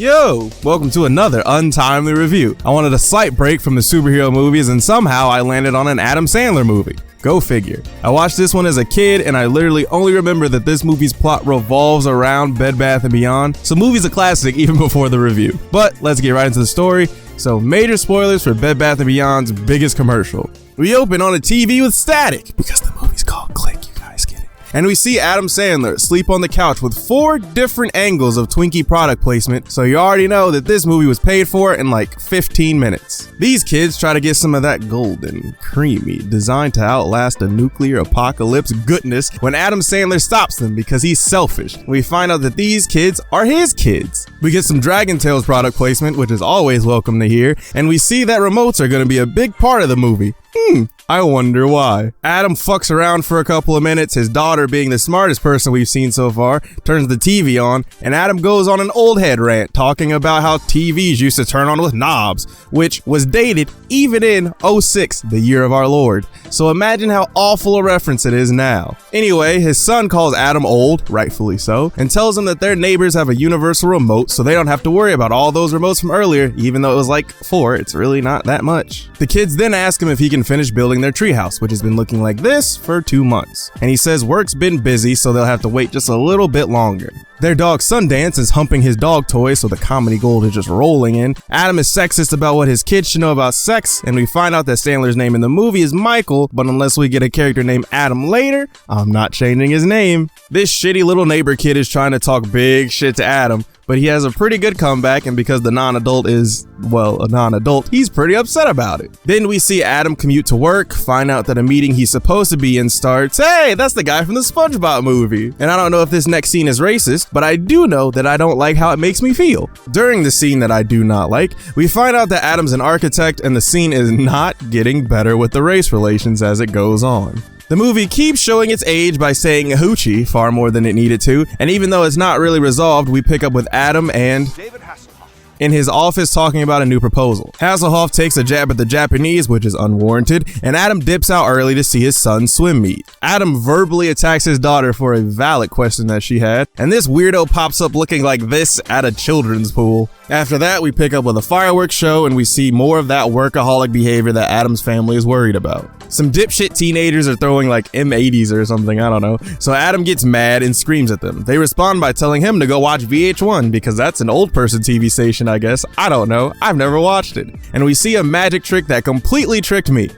Yo, welcome to another Untimely review. I wanted a slight break from the superhero movies and somehow I landed on an Adam Sandler movie. Go figure. I watched this one as a kid and I literally only remember that this movie's plot revolves around Bed Bath & Beyond, so movie's a classic even before the review. But let's get right into the story. So major spoilers for Bed Bath & Beyond's biggest commercial. We open on a TV with static, because the movie's called Click, you guys get it. And we see Adam Sandler sleep on the couch with 4 different angles of Twinkie product placement, so you already know that this movie was paid for in like 15 minutes. These kids try to get some of that golden, creamy, designed to outlast a nuclear apocalypse goodness when Adam Sandler stops them because he's selfish. We find out that these kids are his kids. We get some Dragon Tales product placement, which is always welcome to hear, and we see that remotes are going to be a big part of the movie. I wonder why. Adam fucks around for a couple of minutes, his daughter, being the smartest person we've seen so far, turns the TV on, and Adam goes on an old head rant talking about how TVs used to turn on with knobs, which was dated even in 06, the year of our Lord. So imagine how awful a reference it is now. Anyway, his son calls Adam old, rightfully so, and tells him that their neighbors have a universal remote so they don't have to worry about all those remotes from earlier, even though it was like 4, it's really not that much. The kids then ask him if he can finish building their treehouse, which has been looking like this for 2 months. And he says work's been busy, so they'll have to wait just a little bit longer. Their dog Sundance is humping his dog toy, so the comedy gold is just rolling in. Adam is sexist about what his kids should know about sex, and we find out that Sandler's name in the movie is Michael, but unless we get a character named Adam later, I'm not changing his name. This shitty little neighbor kid is trying to talk big shit to Adam, but he has a pretty good comeback, and because the non-adult is, well, a non-adult, he's pretty upset about it. Then we see Adam commute to work, find out that a meeting he's supposed to be in starts. Hey, that's the guy from the SpongeBob movie. And I don't know if this next scene is racist, but I do know that I don't like how it makes me feel. During the scene that I do not like, we find out that Adam's an architect and the scene is not getting better with the race relations as it goes on. The movie keeps showing its age by saying hoochie far more than it needed to, and even though it's not really resolved, we pick up with Adam and in his office talking about a new proposal. Hasselhoff takes a jab at the Japanese, which is unwarranted, and Adam dips out early to see his son's swim meet. Adam verbally attacks his daughter for a valid question that she had, and this weirdo pops up looking like this at a children's pool. After that, we pick up with a fireworks show and we see more of that workaholic behavior that Adam's family is worried about. Some dipshit teenagers are throwing like M80s or something, I don't know. So Adam gets mad and screams at them. They respond by telling him to go watch VH1 because that's an old person TV station, I guess. I don't know. I've never watched it. And we see a magic trick that completely tricked me.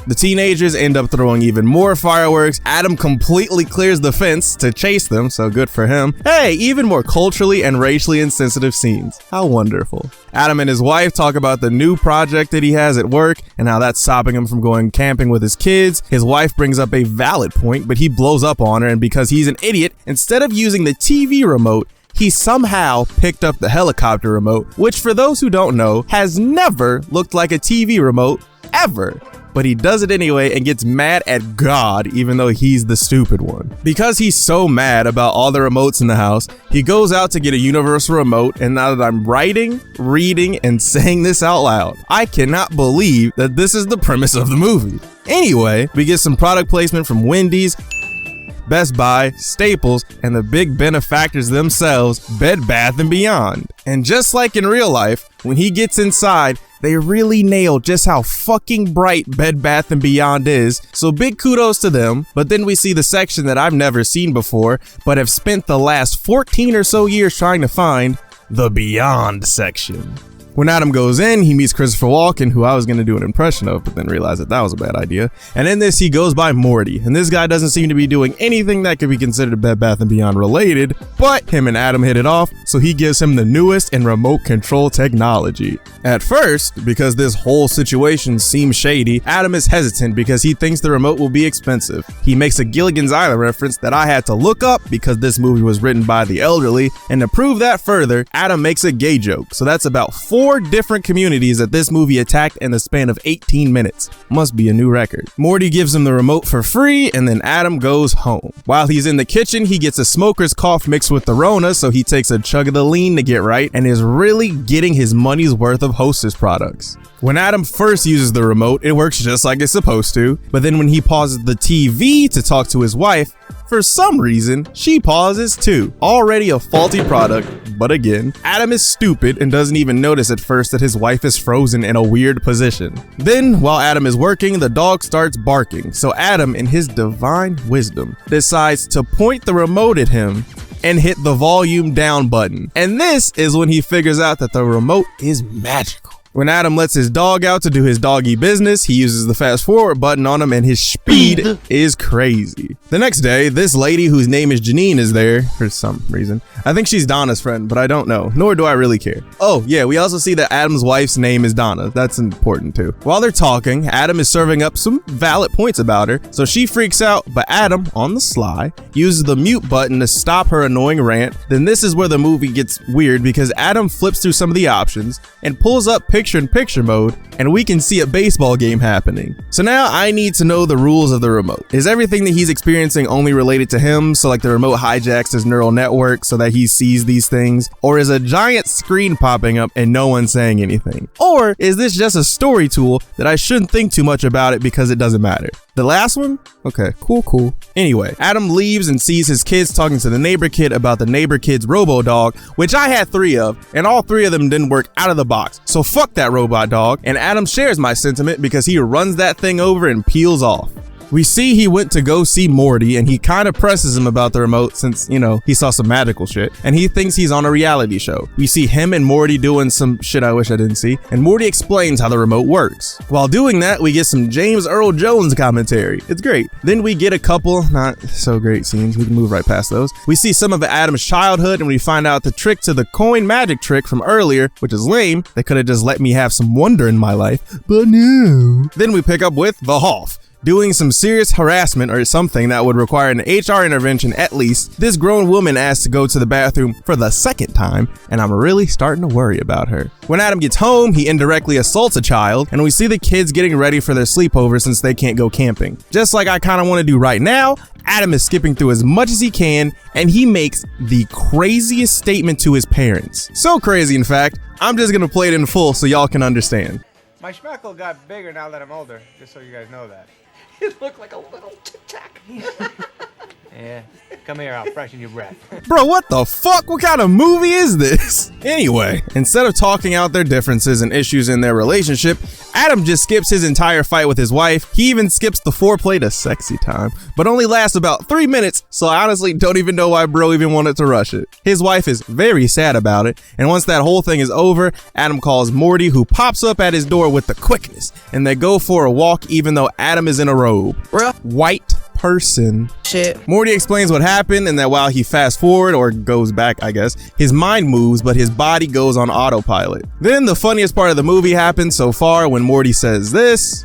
The teenagers end up throwing even more fireworks. Adam completely clears the fence to chase them, so good for him. Hey, even more culturally and racially insensitive scenes. How wonderful. Adam and his wife talk about the new project that he has at work and how that's stopping him from going camping with his kids. His wife brings up a valid point, but he blows up on her, and because he's an idiot, instead of using the TV remote, he somehow picked up the helicopter remote, which for those who don't know, has never looked like a TV remote, ever. But he does it anyway and gets mad at God, even though he's the stupid one. Because he's so mad about all the remotes in the house, he goes out to get a universal remote, and now that I'm writing, reading, and saying this out loud, I cannot believe that this is the premise of the movie. Anyway, we get some product placement from Wendy's, Best Buy, Staples, and the big benefactors themselves, Bed Bath & Beyond. And just like in real life, when he gets inside, they really nailed just how fucking bright Bed Bath & Beyond is, so big kudos to them. But then we see the section that I've never seen before, but have spent the last 14 or so years trying to find, the Beyond section. When Adam goes in, he meets Christopher Walken, who I was going to do an impression of, but then realized that that was a bad idea. And in this, he goes by Morty, and this guy doesn't seem to be doing anything that could be considered Bed Bath & Beyond related, but him and Adam hit it off, so he gives him the newest and remote control technology. At first, because this whole situation seems shady, Adam is hesitant because he thinks the remote will be expensive. He makes a Gilligan's Island reference that I had to look up because this movie was written by the elderly, and to prove that further, Adam makes a gay joke, so that's about 4 4 different communities that this movie attacked in the span of 18 minutes. Must be a new record. Morty gives him the remote for free, and then Adam goes home. While he's in the kitchen, he gets a smoker's cough mixed with the Rona, so he takes a chug of the lean to get right, and is really getting his money's worth of Hostess products. When Adam first uses the remote, it works just like it's supposed to, but then when he pauses the TV to talk to his wife, for some reason, she pauses too. Already a faulty product, but again, Adam is stupid and doesn't even notice at first that his wife is frozen in a weird position. Then, while Adam is working, the dog starts barking, so Adam, in his divine wisdom, decides to point the remote at him and hit the volume down button. And this is when he figures out that the remote is magical. When Adam lets his dog out to do his doggy business, he uses the fast forward button on him and his speed is crazy. The next day, this lady whose name is Janine is there for some reason. I think she's Donna's friend, but I don't know, nor do I really care. Oh yeah, we also see that Adam's wife's name is Donna. That's important too. While they're talking, Adam is serving up some valid points about her, so she freaks out, but Adam, on the sly, uses the mute button to stop her annoying rant. Then this is where the movie gets weird because Adam flips through some of the options and pulls up picture-in-picture mode, and we can see a baseball game happening. So now I need to know the rules of the remote. Is everything that he's experiencing only related to him, so like the remote hijacks his neural network so that he sees these things? Or is a giant screen popping up and no one saying anything? Or is this just a story tool that I shouldn't think too much about it because it doesn't matter? The last one? Okay, cool. Anyway, Adam leaves and sees his kids talking to the neighbor kid about the neighbor kid's robo-dog, which I had 3 of, and all 3 of them didn't work out of the box. So fuck that robot dog, and Adam shares my sentiment because he runs that thing over and peels off. We see he went to go see Morty and he kind of presses him about the remote since, you know, he saw some magical shit and he thinks he's on a reality show. We see him and Morty doing some shit I wish I didn't see, and Morty explains how the remote works. While doing that, we get some James Earl Jones commentary. It's great. Then we get a couple not so great scenes. We can move right past those. We see some of Adam's childhood and we find out the trick to the coin magic trick from earlier, which is lame. They could have just let me have some wonder in my life, but no. Then we pick up with the Hoff. Doing some serious harassment or something that would require an HR intervention at least. This grown woman asked to go to the bathroom for the 2nd time, and I'm really starting to worry about her. When Adam gets home, he indirectly assaults a child, and we see the kids getting ready for their sleepover since they can't go camping. Just like I kind of want to do right now, Adam is skipping through as much as he can, and he makes the craziest statement to his parents. So crazy, in fact, I'm just gonna play it in full so y'all can understand. My schmeckle got bigger now that I'm older, just so you guys know that. You look like a little tic-tac. Yeah, come here, I'll freshen your breath. Bro, what the fuck? What kind of movie is this? Anyway, instead of talking out their differences and issues in their relationship, Adam just skips his entire fight with his wife. He even skips the foreplay to sexy time, but only lasts about 3 minutes, so I honestly don't even know why bro even wanted to rush it. His wife is very sad about it, and once that whole thing is over, Adam calls Morty, who pops up at his door with the quickness, and they go for a walk even though Adam is in a robe. Bruh. White person. Shit. Morty explains what happened and that while he fast forward or goes back, I guess, his mind moves but his body goes on autopilot. Then the funniest part of the movie happens so far when Morty says this.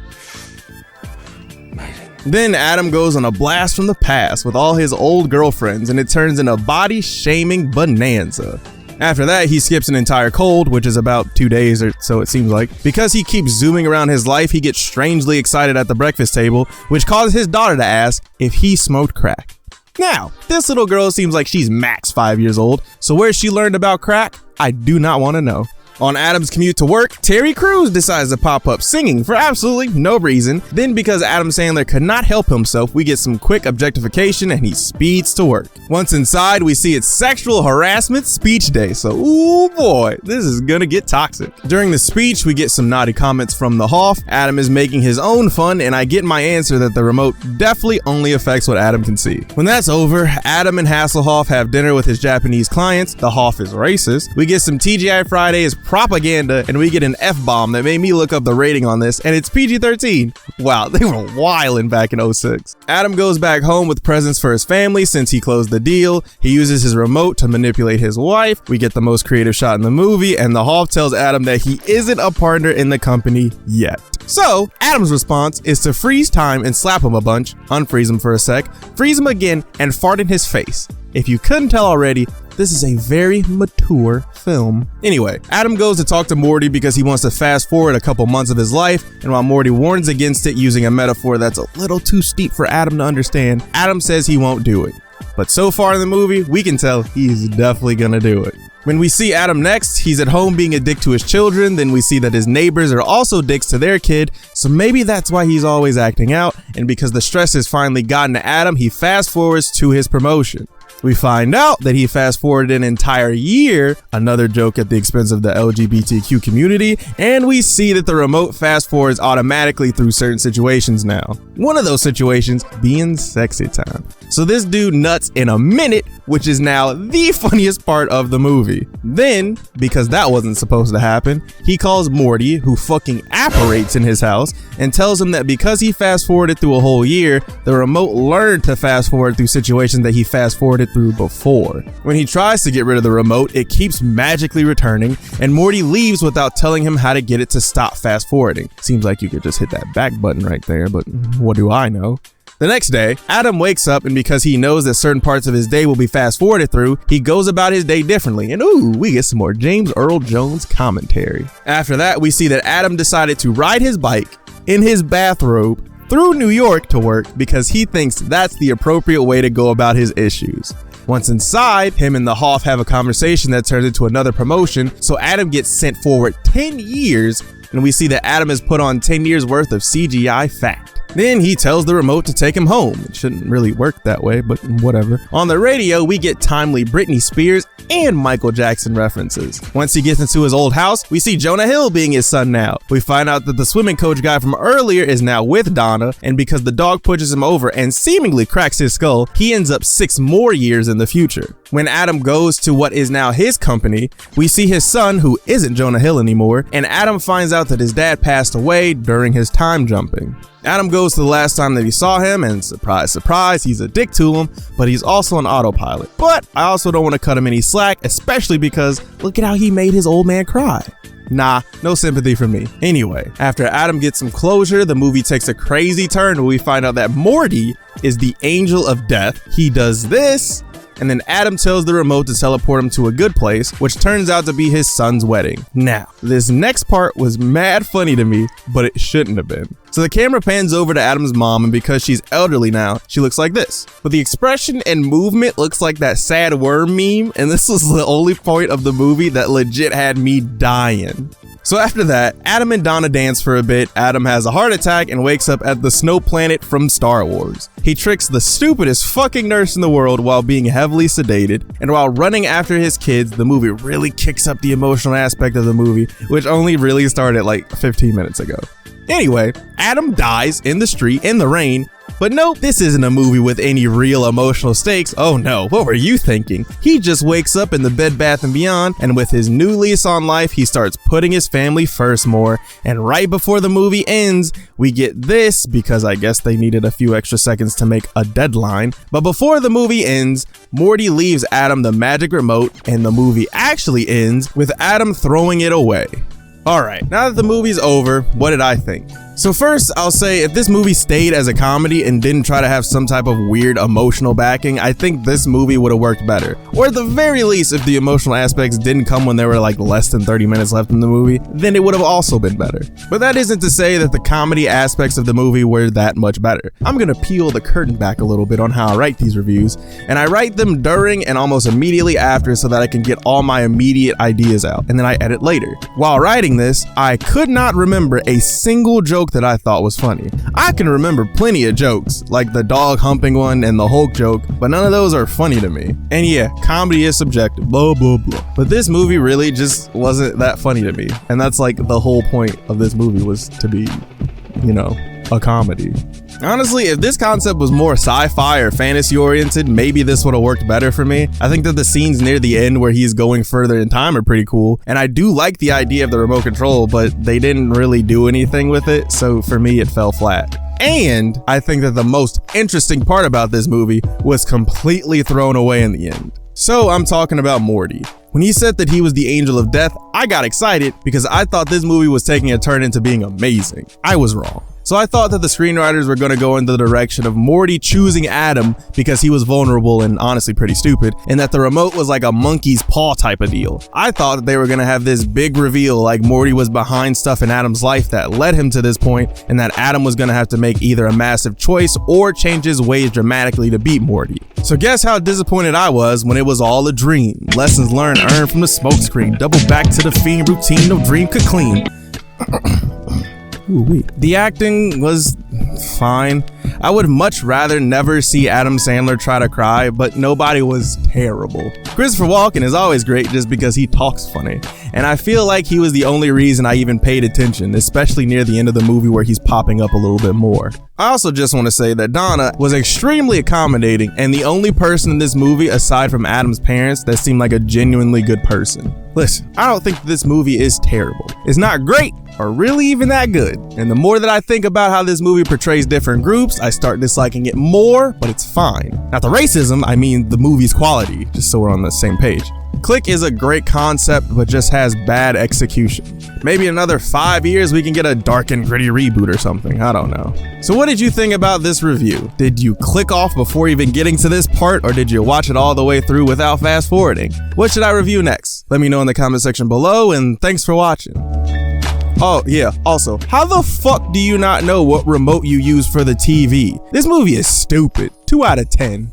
Then Adam goes on a blast from the past with all his old girlfriends and it turns into a body shaming bonanza. After that, he skips an entire cold, which is about 2 days or so it seems like. Because he keeps zooming around his life, he gets strangely excited at the breakfast table, which causes his daughter to ask if he smoked crack. Now, this little girl seems like she's max 5 years old, so where she learned about crack, I do not want to know. On Adam's commute to work, Terry Crews decides to pop up singing for absolutely no reason. Then because Adam Sandler could not help himself, we get some quick objectification and he speeds to work. Once inside, we see it's sexual harassment speech day, so ooh boy, this is gonna get toxic. During the speech, we get some naughty comments from the Hoff. Adam is making his own fun and I get my answer that the remote definitely only affects what Adam can see. When that's over, Adam and Hasselhoff have dinner with his Japanese clients. The Hoff is racist. We get some TGI Fridays propaganda and we get an F-bomb that made me look up the rating on this and it's PG-13. Wow, they were wildin' back in 06. Adam goes back home with presents for his family since he closed the deal. He uses his remote to manipulate his wife. We get the most creative shot in the movie and the Hoff tells Adam that he isn't a partner in the company yet. So Adam's response is to freeze time and slap him a bunch, unfreeze him for a sec, freeze him again and fart in his face. If you couldn't tell already, This is a very mature film. Anyway, Adam goes to talk to Morty because he wants to fast forward a couple months of his life, and while Morty warns against it using a metaphor that's a little too steep for Adam to understand, Adam says he won't do it. But so far in the movie, we can tell he's definitely gonna do it. When we see Adam next, he's at home being a dick to his children, then we see that his neighbors are also dicks to their kid, so maybe that's why he's always acting out, and because the stress has finally gotten to Adam, he fast forwards to his promotion. We find out that he fast forwarded an entire year, another joke at the expense of the LGBTQ community, and we see that the remote fast forwards automatically through certain situations now. One of those situations being sexy time. So this dude nuts in a minute, which is now the funniest part of the movie. Then, because that wasn't supposed to happen, he calls Morty, who fucking apparates in his house, and tells him that because he fast forwarded through a whole year, the remote learned to fast forward through situations that he fast forwarded through before. When he tries to get rid of the remote, it keeps magically returning, and Morty leaves without telling him how to get it to stop fast forwarding. Seems like you could just hit that back button right there, but what do I know? The next day, Adam wakes up, and because he knows that certain parts of his day will be fast forwarded through, he goes about his day differently, and ooh, we get some more James Earl Jones commentary. After that, we see that Adam decided to ride his bike in his bathrobe through New York to work because he thinks that's the appropriate way to go about his issues. Once inside, him and the Hoff have a conversation that turns into another promotion, so Adam gets sent forward 10 years, and we see that Adam has put on 10 years worth of CGI fat. Then he tells the remote to take him home. It shouldn't really work that way, but whatever. On the radio, we get timely Britney Spears and Michael Jackson references. Once he gets into his old house, we see Jonah Hill being his son now. We find out that the swimming coach guy from earlier is now with Donna, and because the dog pushes him over and seemingly cracks his skull, he ends up 6 more years in the future. When Adam goes to what is now his company, we see his son, who isn't Jonah Hill anymore, and Adam finds out that his dad passed away during his time jumping. Adam goes to the last time that he saw him, and surprise, surprise, he's a dick to him, but he's also on autopilot. But I also don't want to cut him any slack, especially because look at how he made his old man cry. Nah, no sympathy for me. Anyway, after Adam gets some closure, the movie takes a crazy turn where we find out that Morty is the angel of death. He does this, and then Adam tells the remote to teleport him to a good place, which turns out to be his son's wedding. Now, this next part was mad funny to me, but it shouldn't have been. So the camera pans over to Adam's mom, and because she's elderly now, she looks like this. But the expression and movement looks like that sad worm meme, and this was the only point of the movie that legit had me dying. So after that, Adam and Donna dance for a bit, Adam has a heart attack and wakes up at the snow planet from Star Wars. He tricks the stupidest fucking nurse in the world while being heavily sedated, and while running after his kids, the movie really kicks up the emotional aspect of the movie, which only really started like 15 minutes ago. Anyway, Adam dies in the street in the rain, but nope, this isn't a movie with any real emotional stakes. Oh no, what were you thinking? He just wakes up in the Bed Bath & Beyond, and with his new lease on life, he starts putting his family first more, and right before the movie ends, we get this, because I guess they needed a few extra seconds to make a deadline, but before the movie ends, Morty leaves Adam the magic remote, and the movie actually ends with Adam throwing it away. Alright, now that the movie's over, what did I think? So first, I'll say if this movie stayed as a comedy and didn't try to have some type of weird emotional backing, I think this movie would have worked better. Or at the very least, if the emotional aspects didn't come when there were like less than 30 minutes left in the movie, then it would have also been better. But that isn't to say that the comedy aspects of the movie were that much better. I'm gonna peel the curtain back a little bit on how I write these reviews, and I write them during and almost immediately after so that I can get all my immediate ideas out, and then I edit later. While writing this, I could not remember a single joke that I thought was funny. I can remember plenty of jokes, like the dog humping one and the Hulk joke, but none of those are funny to me. And yeah, comedy is subjective, blah blah blah. But this movie really just wasn't that funny to me. And that's like the whole point of this movie, was to be, you know, a comedy. Honestly, if this concept was more sci-fi or fantasy oriented, maybe this would have worked better for me. I think that the scenes near the end where he's going further in time are pretty cool, and I do like the idea of the remote control, but they didn't really do anything with it, so for me it fell flat. And I think that the most interesting part about this movie was completely thrown away in the end. So I'm talking about Morty. When he said that he was the angel of death, I got excited because I thought this movie was taking a turn into being amazing. I was wrong. So I thought that the screenwriters were going to go in the direction of Morty choosing Adam because he was vulnerable and honestly pretty stupid, and that the remote was like a monkey's paw type of deal. I thought that they were going to have this big reveal like Morty was behind stuff in Adam's life that led him to this point, and that Adam was going to have to make either a massive choice or change his ways dramatically to beat Morty. So guess how disappointed I was when it was all a dream. Lessons learned earned from the smokescreen. Double back to the fiend routine, no dream could clean. Ooh-wee. The acting was fine. I would much rather never see Adam Sandler try to cry, but nobody was terrible. Christopher Walken is always great just because he talks funny, and I feel like he was the only reason I even paid attention, especially near the end of the movie where he's popping up a little bit more. I also just want to say that Donna was extremely accommodating and the only person in this movie aside from Adam's parents that seemed like a genuinely good person. Listen, I don't think this movie is terrible. It's not great or really even that good. And the more that I think about how this movie portrays different groups, I start disliking it more, but it's fine. Not the racism, I mean the movie's quality, just so we're on the same page. Click is a great concept, but just has bad execution. Maybe in another 5 years we can get a dark and gritty reboot or something, I don't know. So what did you think about this review? Did you click off before even getting to this part, or did you watch it all the way through without fast forwarding? What should I review next? Let me know in the comment section below, and thanks for watching. Oh yeah, also, how the fuck do you not know what remote you use for the TV? This movie is stupid. 2 out of 10.